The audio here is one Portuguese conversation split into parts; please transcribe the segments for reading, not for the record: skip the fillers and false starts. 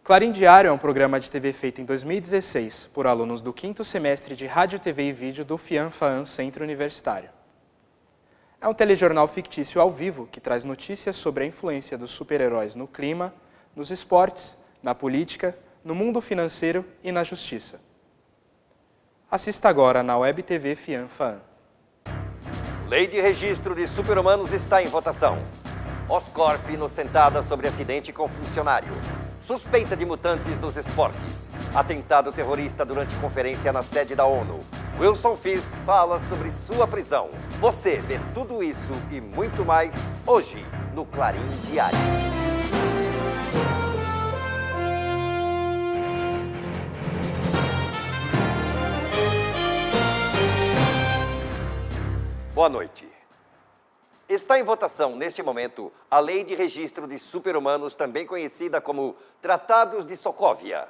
Clarim Diário é um programa de TV feito em 2016 por alunos do 5º semestre de Rádio, TV e Vídeo do FIAM-FAAM Centro Universitário. É um telejornal fictício ao vivo que traz notícias sobre a influência dos super-heróis no clima, nos esportes, na política, no mundo financeiro e na justiça. Assista agora na Web TV FIAM-FAAM. Lei de registro de super-humanos está em votação. Oscorp inocentada sobre acidente com funcionário. Suspeita de mutantes nos esportes. Atentado terrorista durante conferência na sede da ONU. Wilson Fisk fala sobre sua prisão. Você vê tudo isso e muito mais hoje no Clarim Diário. Boa noite. Está em votação, neste momento, a Lei de Registro de Super-Humanos, também conhecida como Tratados de Sokovia.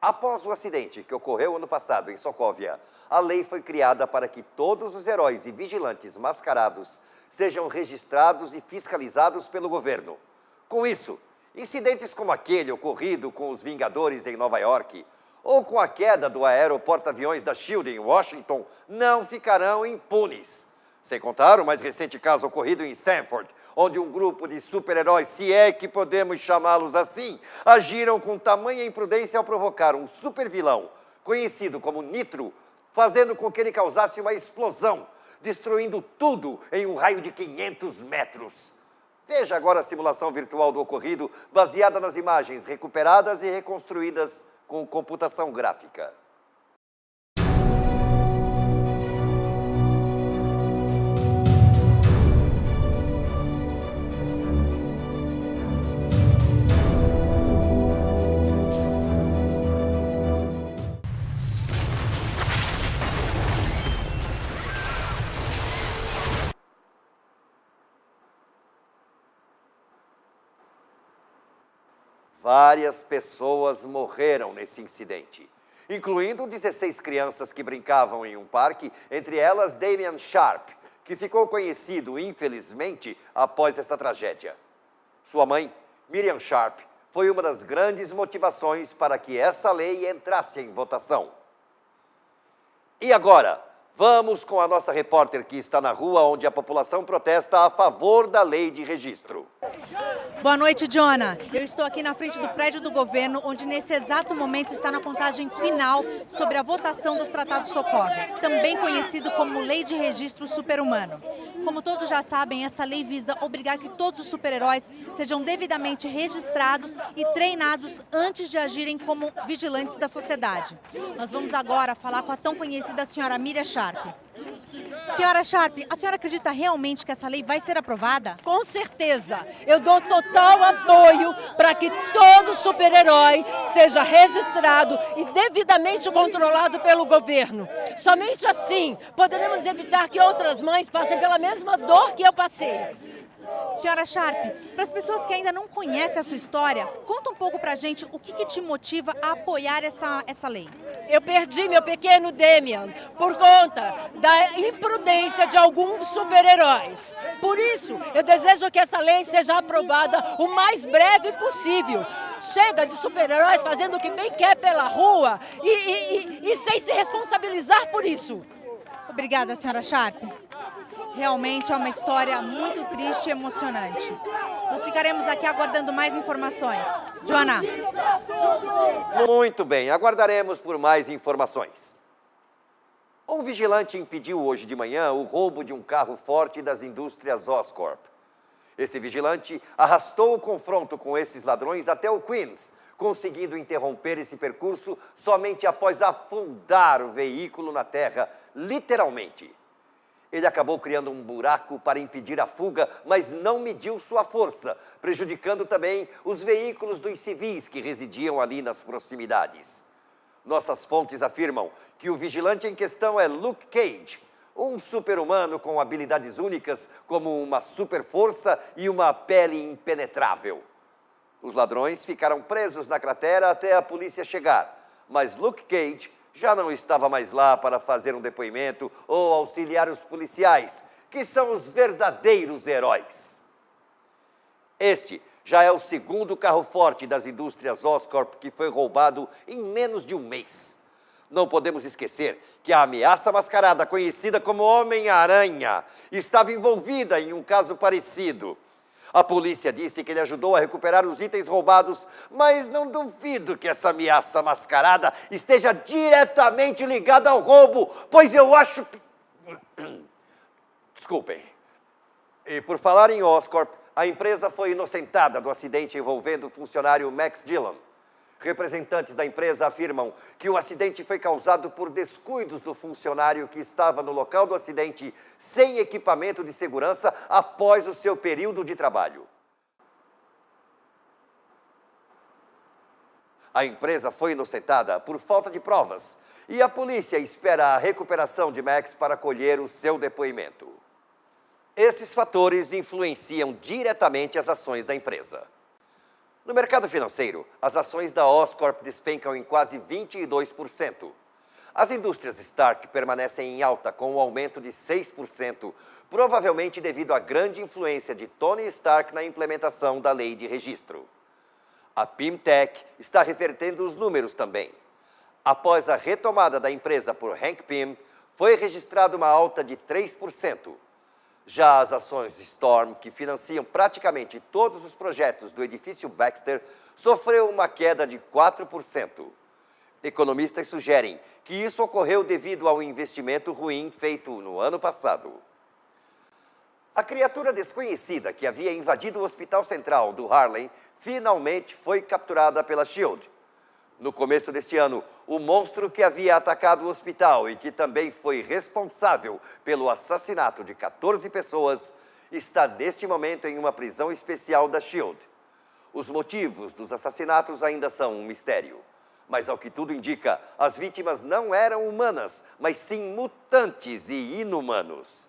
Após o acidente que ocorreu ano passado em Sokovia, a lei foi criada para que todos os heróis e vigilantes mascarados sejam registrados e fiscalizados pelo governo. Com isso, incidentes como aquele ocorrido com os Vingadores em Nova York ou com a queda do aeroporto-aviões da Shield em Washington não ficarão impunes. Sem contar o mais recente caso ocorrido em Stanford, onde um grupo de super-heróis, se é que podemos chamá-los assim, agiram com tamanha imprudência ao provocar um super-vilão, conhecido como Nitro, fazendo com que ele causasse uma explosão, destruindo tudo em um raio de 500 metros. Veja agora a simulação virtual do ocorrido, baseada nas imagens recuperadas e reconstruídas com computação gráfica. Várias pessoas morreram nesse incidente, incluindo 16 crianças que brincavam em um parque, entre elas Damian Sharp, que ficou conhecido, infelizmente, após essa tragédia. Sua mãe, Miriam Sharp, foi uma das grandes motivações para que essa lei entrasse em votação. E agora, vamos com a nossa repórter que está na rua onde a população protesta a favor da lei de registro. Boa noite, Jonah. Eu estou aqui na frente do prédio do governo, onde nesse exato momento está na contagem final sobre a votação dos Tratados Sokovia, também conhecido como Lei de Registro Super-Humano. Como todos já sabem, essa lei visa obrigar que todos os super-heróis sejam devidamente registrados e treinados antes de agirem como vigilantes da sociedade. Nós vamos agora falar com a tão conhecida senhora Miriam Sharp. Senhora Sharp, a senhora acredita realmente que essa lei vai ser aprovada? Com certeza. Eu dou total apoio para que todo super-herói seja registrado e devidamente controlado pelo governo. Somente assim poderemos evitar que outras mães passem pela mesma dor que eu passei. Senhora Sharp, para as pessoas que ainda não conhecem a sua história, conta um pouco para a gente o que te motiva a apoiar essa lei. Eu perdi meu pequeno Damian por conta da imprudência de alguns super-heróis. Por isso, eu desejo que essa lei seja aprovada o mais breve possível. Chega de super-heróis fazendo o que bem quer pela rua e sem se responsabilizar por isso. Obrigada, senhora Sharp. Realmente é uma história muito triste e emocionante. Nós ficaremos aqui aguardando mais informações. Joana. Muito bem, aguardaremos por mais informações. Um vigilante impediu hoje de manhã o roubo de um carro forte das indústrias Oscorp. Esse vigilante arrastou o confronto com esses ladrões até o Queens, conseguindo interromper esse percurso somente após afundar o veículo na terra, literalmente. Ele acabou criando um buraco para impedir a fuga, mas não mediu sua força, prejudicando também os veículos dos civis que residiam ali nas proximidades. Nossas fontes afirmam que o vigilante em questão é Luke Cage, um super-humano com habilidades únicas como uma super-força e uma pele impenetrável. Os ladrões ficaram presos na cratera até a polícia chegar, mas Luke Cage já não estava mais lá para fazer um depoimento ou auxiliar os policiais, que são os verdadeiros heróis. Este já é o segundo carro forte das indústrias Oscorp que foi roubado em menos de um mês. Não podemos esquecer que a ameaça mascarada, conhecida como Homem-Aranha, estava envolvida em um caso parecido. A polícia disse que ele ajudou a recuperar os itens roubados, mas não duvido que essa ameaça mascarada esteja diretamente ligada ao roubo, pois eu acho que... Desculpem. E por falar em Oscorp, a empresa foi inocentada do acidente envolvendo o funcionário Max Dillon. Representantes da empresa afirmam que o acidente foi causado por descuidos do funcionário que estava no local do acidente sem equipamento de segurança após o seu período de trabalho. A empresa foi inocentada por falta de provas e a polícia espera a recuperação de Max para colher o seu depoimento. Esses fatores influenciam diretamente as ações da empresa. No mercado financeiro, as ações da Oscorp despencam em quase 22%. As indústrias Stark permanecem em alta com um aumento de 6%, provavelmente devido à grande influência de Tony Stark na implementação da lei de registro. A Pimtech está revertendo os números também. Após a retomada da empresa por Hank Pym, foi registrada uma alta de 3%. Já as ações Storm, que financiam praticamente todos os projetos do edifício Baxter, sofreu uma queda de 4%. Economistas sugerem que isso ocorreu devido ao investimento ruim feito no ano passado. A criatura desconhecida que havia invadido o Hospital Central do Harlem finalmente foi capturada pela SHIELD. No começo deste ano, o monstro que havia atacado o hospital e que também foi responsável pelo assassinato de 14 pessoas está neste momento em uma prisão especial da SHIELD. Os motivos dos assassinatos ainda são um mistério. Mas, ao que tudo indica, as vítimas não eram humanas, mas sim mutantes e inumanos.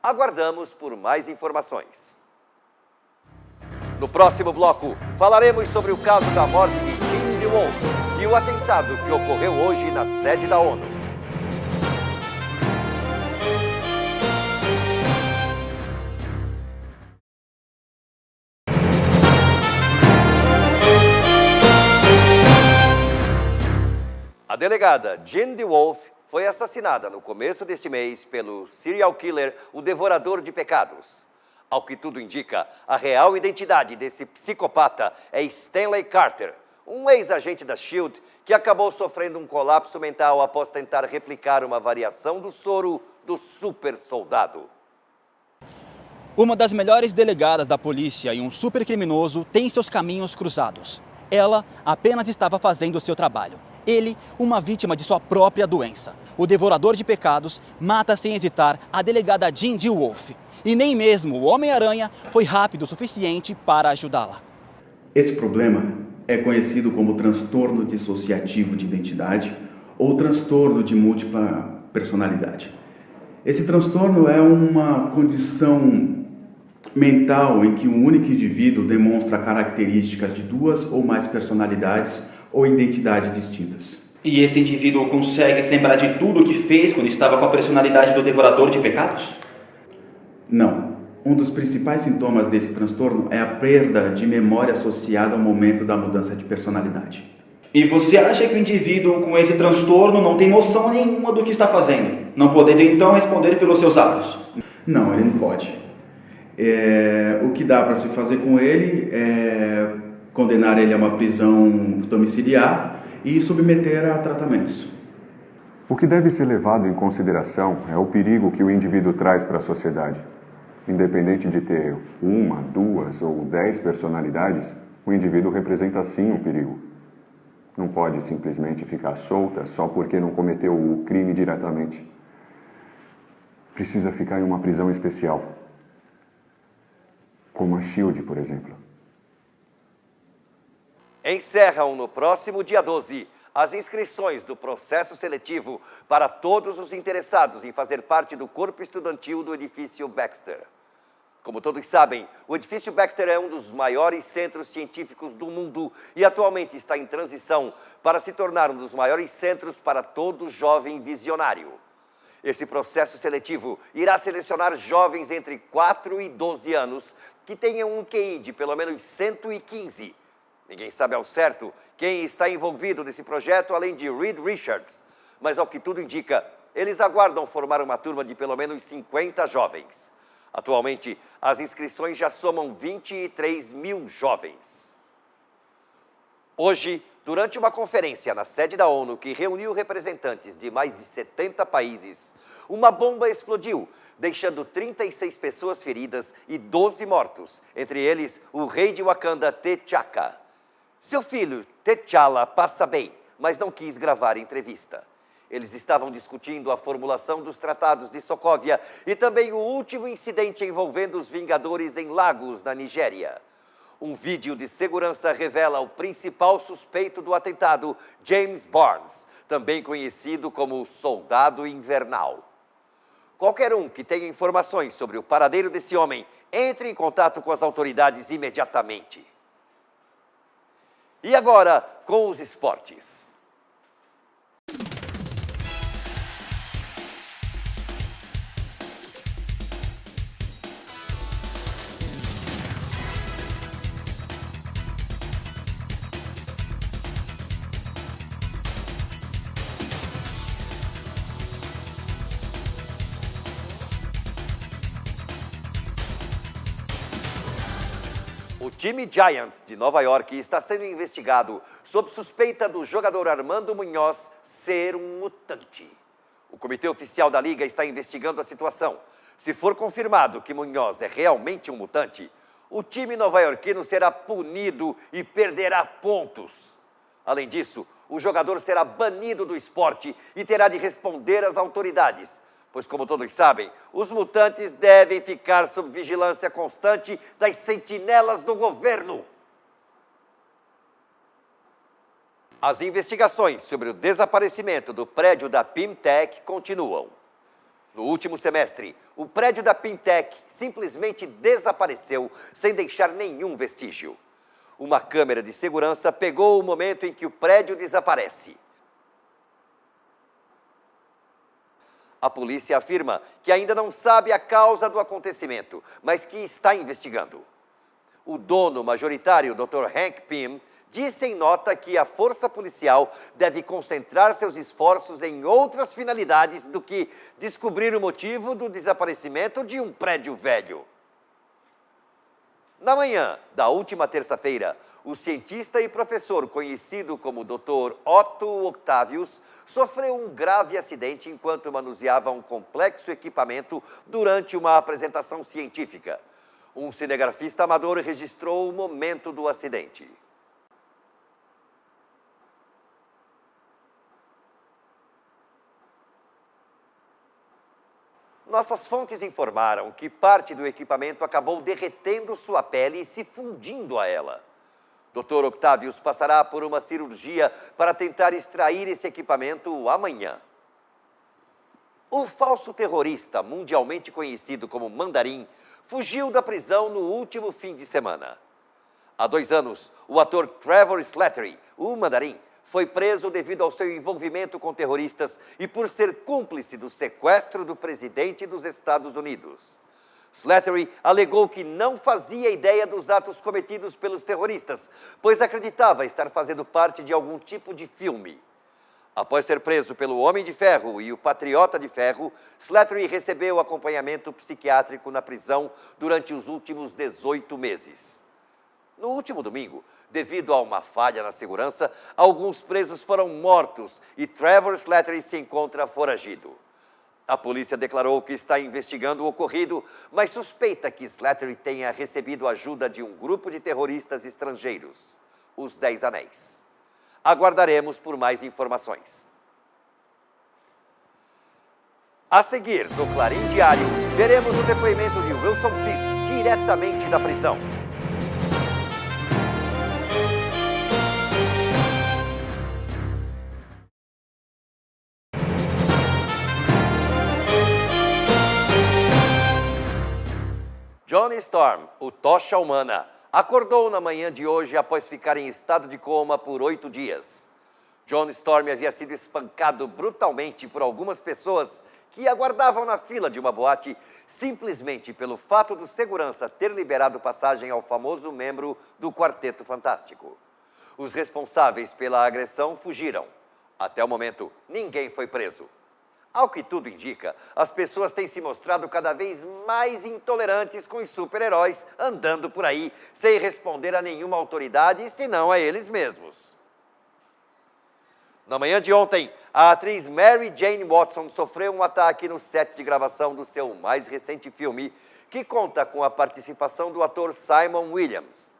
Aguardamos por mais informações. No próximo bloco, falaremos sobre o caso da morte de Jim DeWolf e o atentado que ocorreu hoje na sede da ONU. A delegada Jean DeWolf foi assassinada no começo deste mês pelo serial killer, o Devorador de Pecados. Ao que tudo indica, a real identidade desse psicopata é Stanley Carter, um ex-agente da SHIELD que acabou sofrendo um colapso mental após tentar replicar uma variação do soro do super soldado. Uma das melhores delegadas da polícia e um supercriminoso têm seus caminhos cruzados. Ela apenas estava fazendo o seu trabalho. Ele, uma vítima de sua própria doença. O Devorador de Pecados mata sem hesitar a delegada Jean DeWolf. E nem mesmo o Homem-Aranha foi rápido o suficiente para ajudá-la. Esse problema é conhecido como transtorno dissociativo de identidade ou transtorno de múltipla personalidade. Esse transtorno é uma condição mental em que um único indivíduo demonstra características de duas ou mais personalidades ou identidades distintas. E esse indivíduo consegue se lembrar de tudo o que fez quando estava com a personalidade do Devorador de Pecados? Não. Um dos principais sintomas desse transtorno é a perda de memória associada ao momento da mudança de personalidade. E você acha que o indivíduo com esse transtorno não tem noção nenhuma do que está fazendo, não podendo então responder pelos seus atos? Não, ele não pode. O que dá para se fazer com ele é condenar ele a uma prisão domiciliar e submeter a tratamentos. O que deve ser levado em consideração é o perigo que o indivíduo traz para a sociedade. Independente de ter 1, 2 ou 10 personalidades, o indivíduo representa sim um perigo. Não pode simplesmente ficar solta só porque não cometeu o crime diretamente. Precisa ficar em uma prisão especial, como a SHIELD, por exemplo. Encerram no próximo dia 12 as inscrições do processo seletivo para todos os interessados em fazer parte do corpo estudantil do edifício Baxter. Como todos sabem, o edifício Baxter é um dos maiores centros científicos do mundo e atualmente está em transição para se tornar um dos maiores centros para todo jovem visionário. Esse processo seletivo irá selecionar jovens entre 4 e 12 anos que tenham um QI de pelo menos 115. Ninguém sabe ao certo quem está envolvido nesse projeto, além de Reed Richards. Mas, ao que tudo indica, eles aguardam formar uma turma de pelo menos 50 jovens. Atualmente, as inscrições já somam 23 mil jovens. Hoje, durante uma conferência na sede da ONU que reuniu representantes de mais de 70 países, uma bomba explodiu, deixando 36 pessoas feridas e 12 mortos, entre eles o rei de Wakanda, T'Chaka. Seu filho, T'Challa, passa bem, mas não quis gravar entrevista. Eles estavam discutindo a formulação dos tratados de Sokovia e também o último incidente envolvendo os Vingadores em Lagos, na Nigéria. Um vídeo de segurança revela o principal suspeito do atentado, James Barnes, também conhecido como Soldado Invernal. Qualquer um que tenha informações sobre o paradeiro desse homem, entre em contato com as autoridades imediatamente. E agora, com os esportes. O time Giants de Nova York está sendo investigado sob suspeita do jogador Armando Munhoz ser um mutante. O comitê oficial da liga está investigando a situação. Se for confirmado que Munhoz é realmente um mutante, o time nova-iorquino será punido e perderá pontos. Além disso, o jogador será banido do esporte e terá de responder às autoridades. Pois, como todos sabem, os mutantes devem ficar sob vigilância constante das sentinelas do governo. As investigações sobre o desaparecimento do prédio da Pimtech continuam. No último semestre, o prédio da Pimtech simplesmente desapareceu sem deixar nenhum vestígio. Uma câmera de segurança pegou o momento em que o prédio desaparece. A polícia afirma que ainda não sabe a causa do acontecimento, mas que está investigando. O dono majoritário, Dr. Hank Pym, disse em nota que a força policial deve concentrar seus esforços em outras finalidades do que descobrir o motivo do desaparecimento de um prédio velho. Na manhã da última terça-feira, o cientista e professor conhecido como Dr. Otto Octavius sofreu um grave acidente enquanto manuseava um complexo equipamento durante uma apresentação científica. Um cinegrafista amador registrou o momento do acidente. Nossas fontes informaram que parte do equipamento acabou derretendo sua pele e se fundindo a ela. Dr. Octavius passará por uma cirurgia para tentar extrair esse equipamento amanhã. O falso terrorista, mundialmente conhecido como Mandarim, fugiu da prisão no último fim de semana. Há 2 anos, o ator Trevor Slattery, o Mandarim, foi preso devido ao seu envolvimento com terroristas e por ser cúmplice do sequestro do presidente dos Estados Unidos. Slattery alegou que não fazia ideia dos atos cometidos pelos terroristas, pois acreditava estar fazendo parte de algum tipo de filme. Após ser preso pelo Homem de Ferro e o Patriota de Ferro, Slattery recebeu acompanhamento psiquiátrico na prisão durante os últimos 18 meses. No último domingo, devido a uma falha na segurança, alguns presos foram mortos e Trevor Slattery se encontra foragido. A polícia declarou que está investigando o ocorrido, mas suspeita que Slattery tenha recebido ajuda de um grupo de terroristas estrangeiros, os 10 Anéis. Aguardaremos por mais informações. A seguir, no Clarim Diário, veremos o depoimento de Wilson Fisk diretamente da prisão. Johnny Storm, o tocha humana, acordou na manhã de hoje após ficar em estado de coma por 8 dias. Johnny Storm havia sido espancado brutalmente por algumas pessoas que aguardavam na fila de uma boate simplesmente pelo fato do segurança ter liberado passagem ao famoso membro do Quarteto Fantástico. Os responsáveis pela agressão fugiram. Até o momento, ninguém foi preso. Ao que tudo indica, as pessoas têm se mostrado cada vez mais intolerantes com os super-heróis andando por aí sem responder a nenhuma autoridade, senão a eles mesmos. Na manhã de ontem, a atriz Mary Jane Watson sofreu um ataque no set de gravação do seu mais recente filme, que conta com a participação do ator Simon Williams.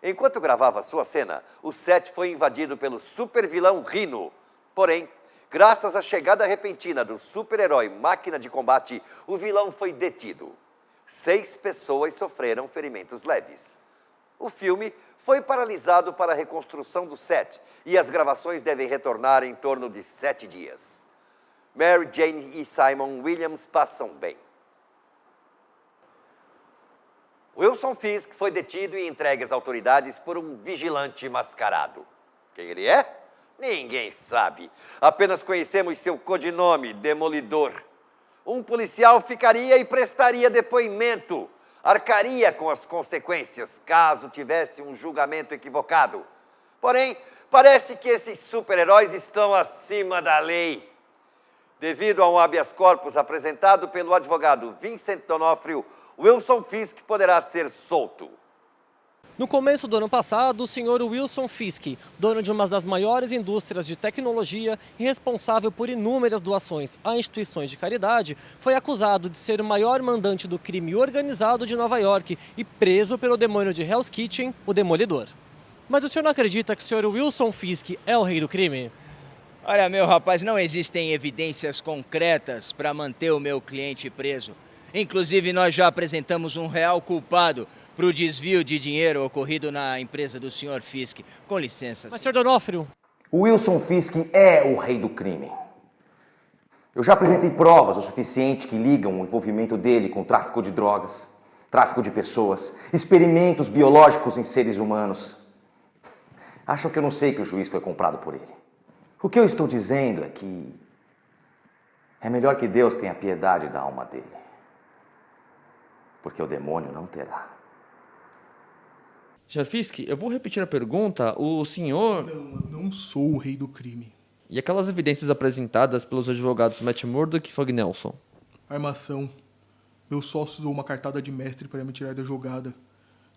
Enquanto gravava sua cena, o set foi invadido pelo supervilão Rhino. Porém, graças à chegada repentina do super-herói Máquina de Combate, o vilão foi detido. 6 pessoas sofreram ferimentos leves. O filme foi paralisado para a reconstrução do set e as gravações devem retornar em torno de 7 dias. Mary Jane e Simon Williams passam bem. Wilson Fisk foi detido e entregue às autoridades por um vigilante mascarado. Quem ele é? Ninguém sabe. Apenas conhecemos seu codinome, Demolidor. Um policial ficaria e prestaria depoimento. Arcaria com as consequências, caso tivesse um julgamento equivocado. Porém, parece que esses super-heróis estão acima da lei. Devido a um habeas corpus apresentado pelo advogado Vincent D'Onofrio, Wilson Fisk poderá ser solto. No começo do ano passado, o senhor Wilson Fisk, dono de uma das maiores indústrias de tecnologia e responsável por inúmeras doações a instituições de caridade, foi acusado de ser o maior mandante do crime organizado de Nova York e preso pelo demônio de Hell's Kitchen, o Demolidor. Mas o senhor não acredita que o senhor Wilson Fisk é o rei do crime? Olha, meu rapaz, não existem evidências concretas para manter o meu cliente preso. Inclusive, nós já apresentamos um real culpado para o desvio de dinheiro ocorrido na empresa do Sr. Fisk. Com licença. Mas, Sr. D'Onofrio... O Wilson Fisk é o rei do crime. Eu já apresentei provas o suficiente que ligam o envolvimento dele com tráfico de drogas, tráfico de pessoas, experimentos biológicos em seres humanos. Acham que eu não sei que o juiz foi comprado por ele. O que eu estou dizendo é que é melhor que Deus tenha piedade da alma dele, porque o demônio não terá. Sr. Fisk, eu vou repetir a pergunta. O senhor... Não sou o rei do crime. E aquelas evidências apresentadas pelos advogados Matt Murdock e Fug Nelson? Armação. Meu sócio usou uma cartada de mestre para me tirar da jogada.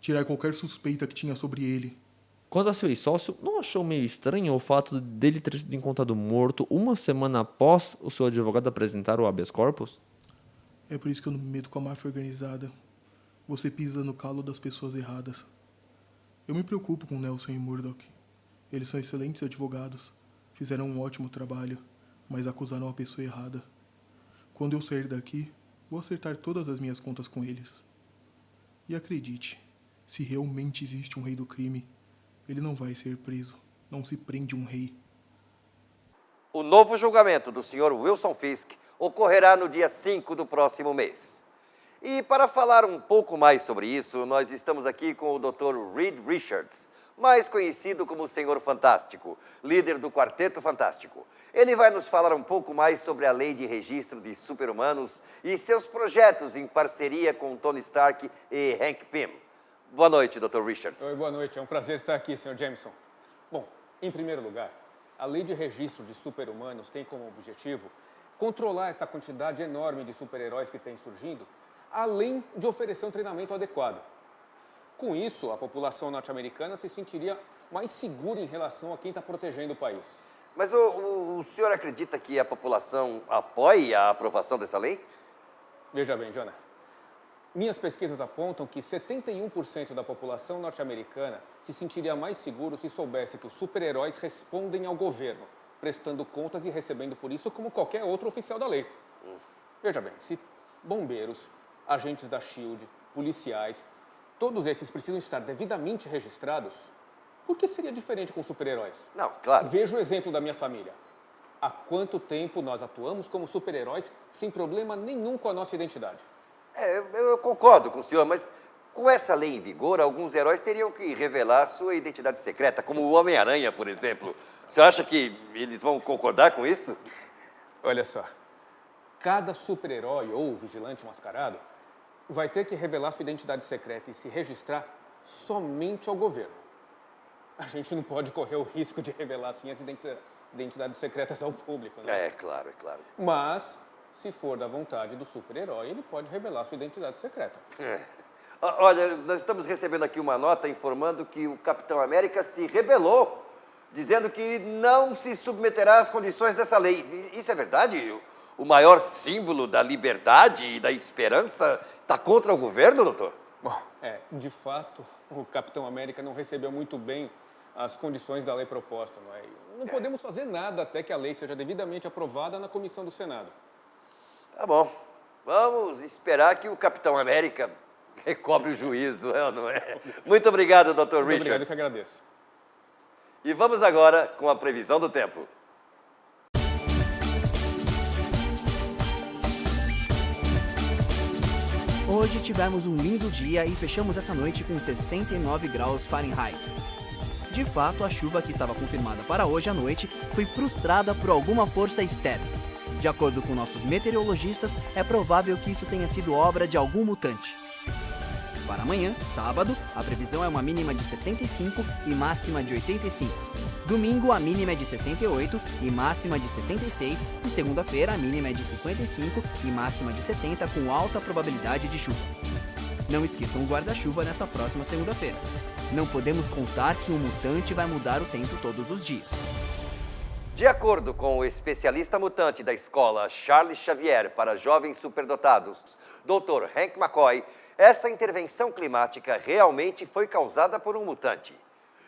Tirar qualquer suspeita que tinha sobre ele. Quanto a seu sócio, não achou meio estranho o fato dele ter sido encontrado morto uma semana após o seu advogado apresentar o habeas corpus? É por isso que eu não me meto com a máfia organizada. Você pisa no calo das pessoas erradas. Eu me preocupo com Nelson e Murdock. Eles são excelentes advogados. Fizeram um ótimo trabalho, mas acusaram a pessoa errada. Quando eu sair daqui, vou acertar todas as minhas contas com eles. E acredite, se realmente existe um rei do crime, ele não vai ser preso. Não se prende um rei. O novo julgamento do Sr. Wilson Fisk ocorrerá no dia 5 do próximo mês. E para falar um pouco mais sobre isso, nós estamos aqui com o Dr. Reed Richards, mais conhecido como o Senhor Fantástico, líder do Quarteto Fantástico. Ele vai nos falar um pouco mais sobre a lei de registro de super-humanos e seus projetos em parceria com Tony Stark e Hank Pym. Boa noite, Dr. Richards. Oi, boa noite. É um prazer estar aqui, Sr. Jameson. Bom, em primeiro lugar, a lei de registro de super-humanos tem como objetivo controlar essa quantidade enorme de super-heróis que tem surgindo, além de oferecer um treinamento adequado. Com isso, a população norte-americana se sentiria mais segura em relação a quem está protegendo o país. Mas o senhor acredita que a população apoie a aprovação dessa lei? Veja bem, Jonah. Minhas pesquisas apontam que 71% da população norte-americana se sentiria mais seguro se soubesse que os super-heróis respondem ao governo, prestando contas e recebendo por isso como qualquer outro oficial da lei. Veja bem, se bombeiros, agentes da SHIELD, policiais, todos esses precisam estar devidamente registrados, por que seria diferente com super-heróis? Não, claro. Veja o exemplo da minha família. Há quanto tempo nós atuamos como super-heróis sem problema nenhum com a nossa identidade? Eu concordo com o senhor, mas com essa lei em vigor, alguns heróis teriam que revelar sua identidade secreta, como o Homem-Aranha, por exemplo. O senhor acha que eles vão concordar com isso? Olha só, cada super-herói ou vigilante mascarado vai ter que revelar sua identidade secreta e se registrar somente ao governo. A gente não pode correr o risco de revelar assim as identidades secretas ao público, né? É claro, é claro. Mas, se for da vontade do super-herói, ele pode revelar sua identidade secreta. Olha, nós estamos recebendo aqui uma nota informando que o Capitão América se rebelou, dizendo que não se submeterá às condições dessa lei. Isso é verdade? O maior símbolo da liberdade e da esperança está contra o governo, doutor? Bom, de fato, o Capitão América não recebeu muito bem as condições da lei proposta, não é? Não podemos fazer nada até que a lei seja devidamente aprovada na comissão do Senado. Tá bom. Vamos esperar que o Capitão América recobre o juízo, não é? Muito obrigado, doutor Richards. Obrigado, eu que agradeço. E vamos agora com a previsão do tempo. Hoje tivemos um lindo dia e fechamos essa noite com 69 graus Fahrenheit. De fato, a chuva que estava confirmada para hoje à noite foi frustrada por alguma força externa. De acordo com nossos meteorologistas, é provável que isso tenha sido obra de algum mutante. Para amanhã, sábado, a previsão é uma mínima de 75 e máxima de 85. Domingo, a mínima é de 68 e máxima de 76. E segunda-feira, a mínima é de 55 e máxima de 70, com alta probabilidade de chuva. Não esqueçam o guarda-chuva nessa próxima segunda-feira. Não podemos contar que um mutante vai mudar o tempo todos os dias. De acordo com o especialista mutante da escola Charles Xavier para jovens superdotados, Dr. Hank McCoy, essa intervenção climática realmente foi causada por um mutante.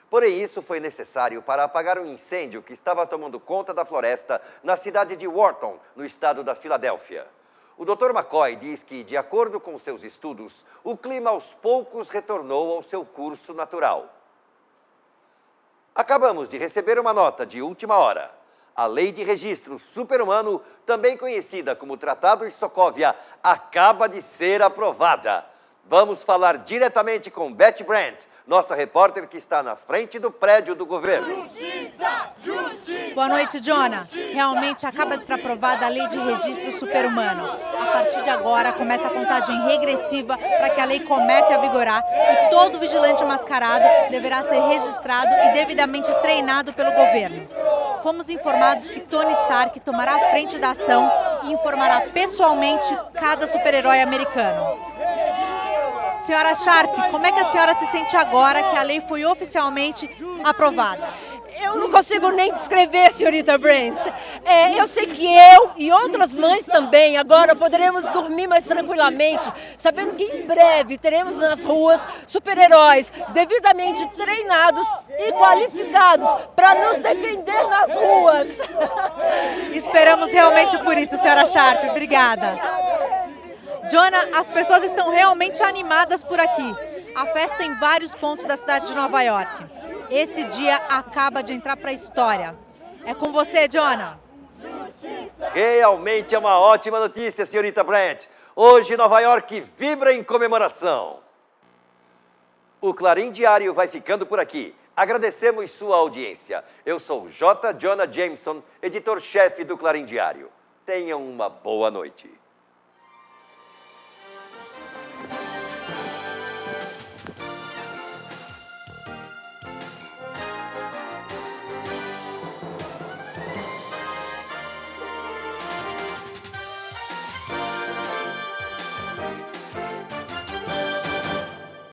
Porém, isso foi necessário para apagar um incêndio que estava tomando conta da floresta na cidade de Wharton, no estado da Filadélfia. O Dr. McCoy diz que, de acordo com seus estudos, o clima aos poucos retornou ao seu curso natural. Acabamos de receber uma nota de última hora. A Lei de Registro Super-Humano, também conhecida como Tratado de Sokovia, acaba de ser aprovada. Vamos falar diretamente com Betty Brandt, nossa repórter que está na frente do prédio do governo. Justiça! Justiça! Boa noite, Jonah. Realmente acaba de ser aprovada a Lei de Registro Super-Humano. A partir de agora começa a contagem regressiva para que a lei comece a vigorar e todo vigilante mascarado deverá ser registrado e devidamente treinado pelo governo. Fomos informados que Tony Stark tomará a frente da ação e informará pessoalmente cada super-herói americano. Senhora Sharp, como é que a senhora se sente agora que a lei foi oficialmente aprovada? Eu não consigo nem descrever, senhorita Brent. Eu sei que eu e outras mães também agora poderemos dormir mais tranquilamente, sabendo que em breve teremos nas ruas super-heróis devidamente treinados e qualificados para nos defender nas ruas. Esperamos realmente por isso, senhora Sharp. Obrigada. Jonah, as pessoas estão realmente animadas por aqui. A festa em vários pontos da cidade de Nova York. Esse dia acaba de entrar para a história. É com você, Jonah. Realmente é uma ótima notícia, senhorita Brandt. Hoje Nova York vibra em comemoração. O Clarim Diário vai ficando por aqui. Agradecemos sua audiência. Eu sou J. Jonah Jameson, editor-chefe do Clarim Diário. Tenham uma boa noite.